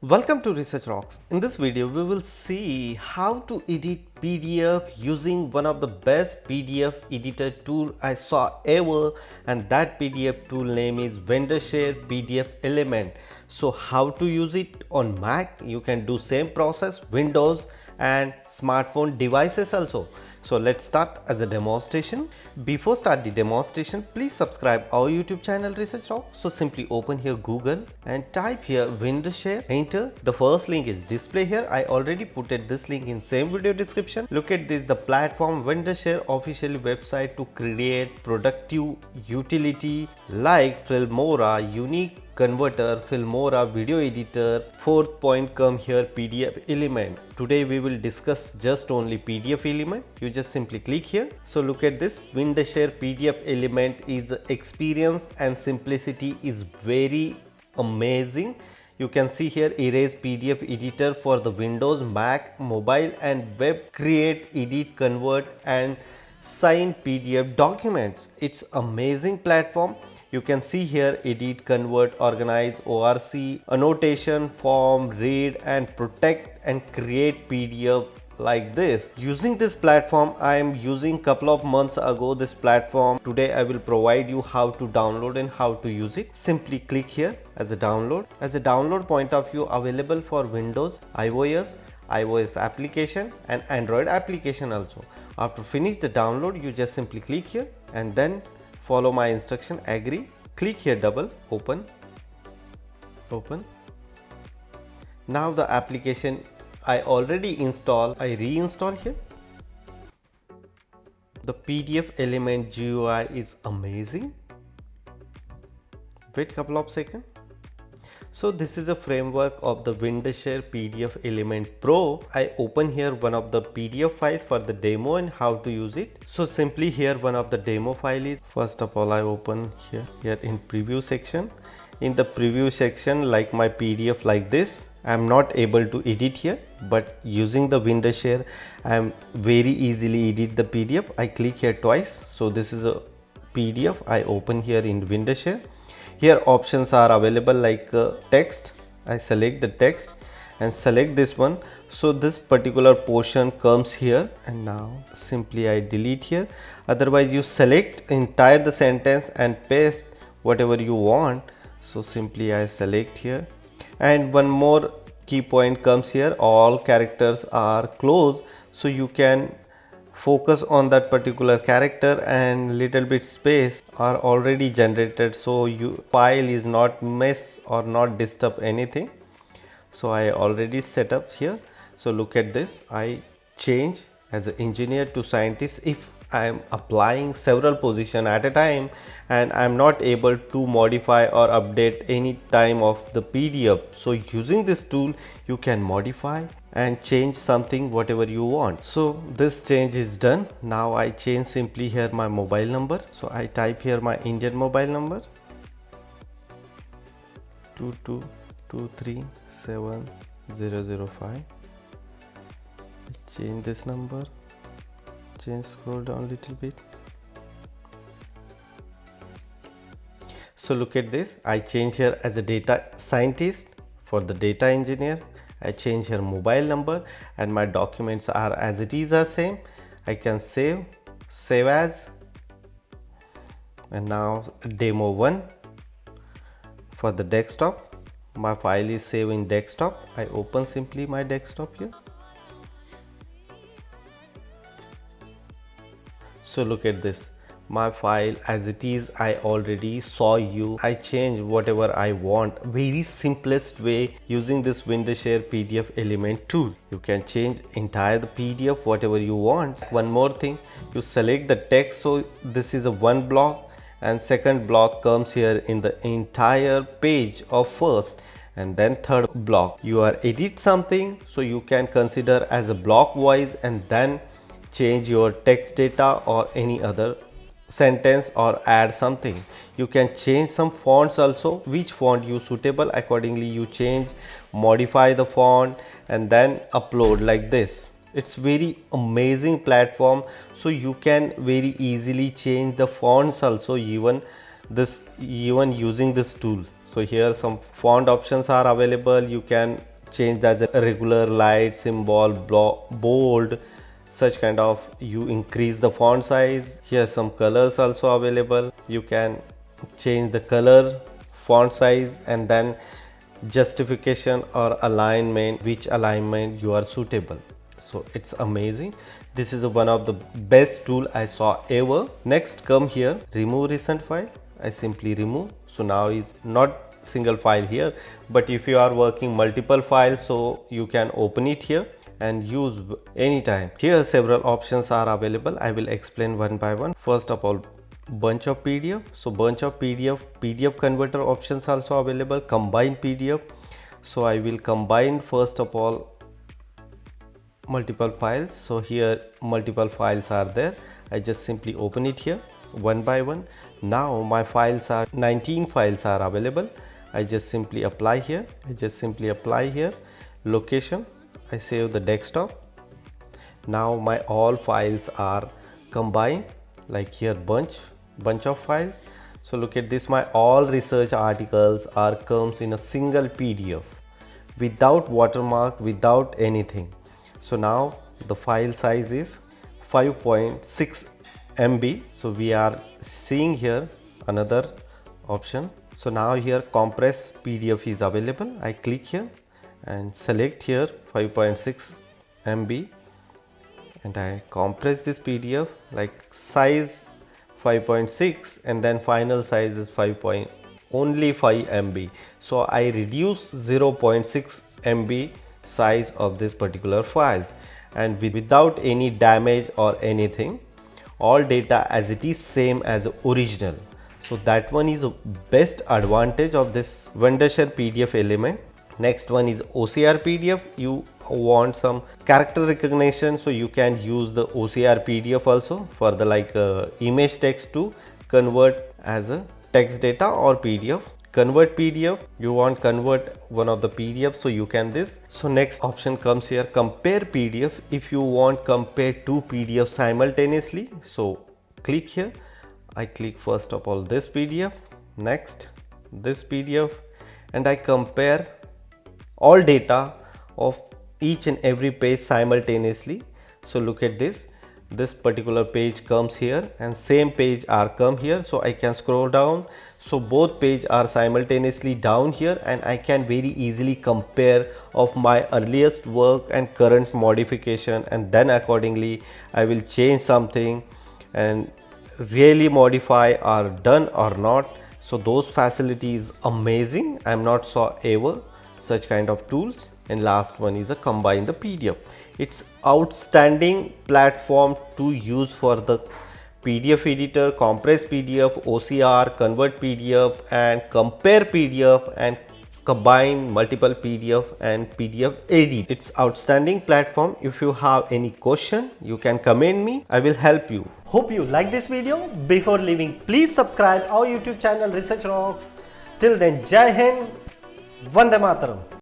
Welcome to Research Rocks. In this video, we will see how to edit PDF using one of the best PDF editor tool I saw ever, and that PDF tool name is Wondershare PDFelement. So how to use it on Mac? You can do same process, Windows and smartphone devices also. So let's start as a demonstration. Before start the demonstration, please subscribe our YouTube channel Research Rock. So simply open here Google and type here Wondershare, enter. The first link is display here. I already put this link in same video description. Look at this, the platform Wondershare official website to create productive utility like Filmora, unique converter, Filmora video editor. Fourth point come here, PDFelement. Today we will discuss just only PDFelement. You just simply click here. So look at this, Wondershare PDFelement is experience and simplicity is very amazing. You can see here erase PDF editor for the Windows, Mac, mobile and web, create, edit, convert and sign PDF documents. It's amazing platform. You can see here edit, convert, organize, ORC, annotation, form, read and protect and create PDF like this. Using this platform, I am using couple of months ago this platform. Today I will provide you how to download and how to use it. Simply click here as a download. As a download point of view, available for Windows, iOS application and Android application also. After finish the download, you just simply click here and then follow my instruction, agree, click here double, open. Now the application I already installed, I reinstall here. The PDFelement GUI is amazing. Wait couple of seconds. So this is a framework of the Wondershare PDFelement Pro. I open here one of the PDF file for the demo and how to use it. So simply here one of the demo file is, first of all I open here in preview section. In the preview section, like my PDF like this, I am not able to edit here, but using the Wondershare I am very easily edit the PDF. I click here twice. So this is a PDF I open here in Wondershare. Here options are available like text. I select the text and select this one. So this particular portion comes here and now simply I delete here. Otherwise you select entire the sentence and paste whatever you want. So simply I select here, and one more key point comes here, all characters are closed, so you can focus on that particular character and little bit space are already generated, so your file is not mess or not disturb anything. So I already set up here. So look at this, I change as an engineer to scientist if I am applying several positions at a time and I am not able to modify or update any time of the PDF. So using this tool you can modify and change something whatever you want. So this change is done. Now I change simply here my mobile number. So I type here my Indian mobile number 22237005. Change this number, scroll down little bit. So look at this, I change here as a data scientist. For the data engineer I change here mobile number, and my documents are as it is are same. I can save as, and now demo 1 for the desktop. My file is saved in desktop. I open simply my desktop here. So look at this, my file as it is. I already saw you. I change whatever I want. Very simplest way using this Wondershare PDFelement tool. You can change entire the PDF whatever you want. One more thing, you select the text. So this is a one block and second block comes here in the entire page of first, and then third block you are edit something, so you can consider as a block wise and then change your text data or any other sentence or add something. You can change some fonts also, which font you suitable, accordingly you change, modify the font and then upload like this. It's very amazing platform, so you can very easily change the fonts also, even using this tool. So here some font options are available. You can change that the regular, light, symbol, bold, such kind of. You increase the font size. Here some colors also available. You can change the color, font size, and then justification or alignment, which alignment you are suitable. So it's amazing. This is one of the best tool I saw ever. Next, come here, remove recent file. I simply remove. So now is not single file here, but if you are working multiple files, so you can open it here and use anytime. Here several options are available. I will explain one by one. First of all, bunch of PDF. So bunch of PDF converter options also available. Combine PDF. So I will combine first of all multiple files. So here multiple files are there. I just simply open it here one by one. Now my files are 19 files are available. I just simply apply here. Location, I save the desktop. Now my all files are combined, like here bunch of files. So look at this, my all research articles are comes in a single PDF without watermark, without anything. So now the file size is 5.6 MB. So we are seeing here another option. So now here compress PDF is available. I click here and select here 5.6 MB and I compress this PDF, like size 5.6 and then final size is only 5 MB. So I reduce 0.6 MB size of this particular files, and without any damage or anything, all data as it is same as original. So that one is a best advantage of this Wondershare PDFelement. Next one is OCR PDF. You want some character recognition, so you can use the OCR PDF also for the image text to convert as a text data or PDF. Convert PDF, you want convert one of the PDF, so you can this. So next option comes here, compare PDF. If you want compare two PDF simultaneously, so click here. I click first of all this PDF, next this PDF, and I compare all data of each and every page simultaneously. So look at this particular page comes here and same page are come here. So I can scroll down, so both page are simultaneously down here, and I can very easily compare of my earliest work and current modification, and then accordingly I will change something and really modify or done or not. So those facilities amazing. I'm not saw ever such kind of tools. And last one is a combine the PDF. It's outstanding platform to use for the PDF editor, compress PDF, OCR, convert PDF and compare PDF and combine multiple PDF and PDF edit. It's outstanding platform. If you have any question, you can comment me. I will help you. Hope you like this video. Before leaving, please subscribe our YouTube channel Research Rocks. Till then, Jai Hind, Vande Mataram.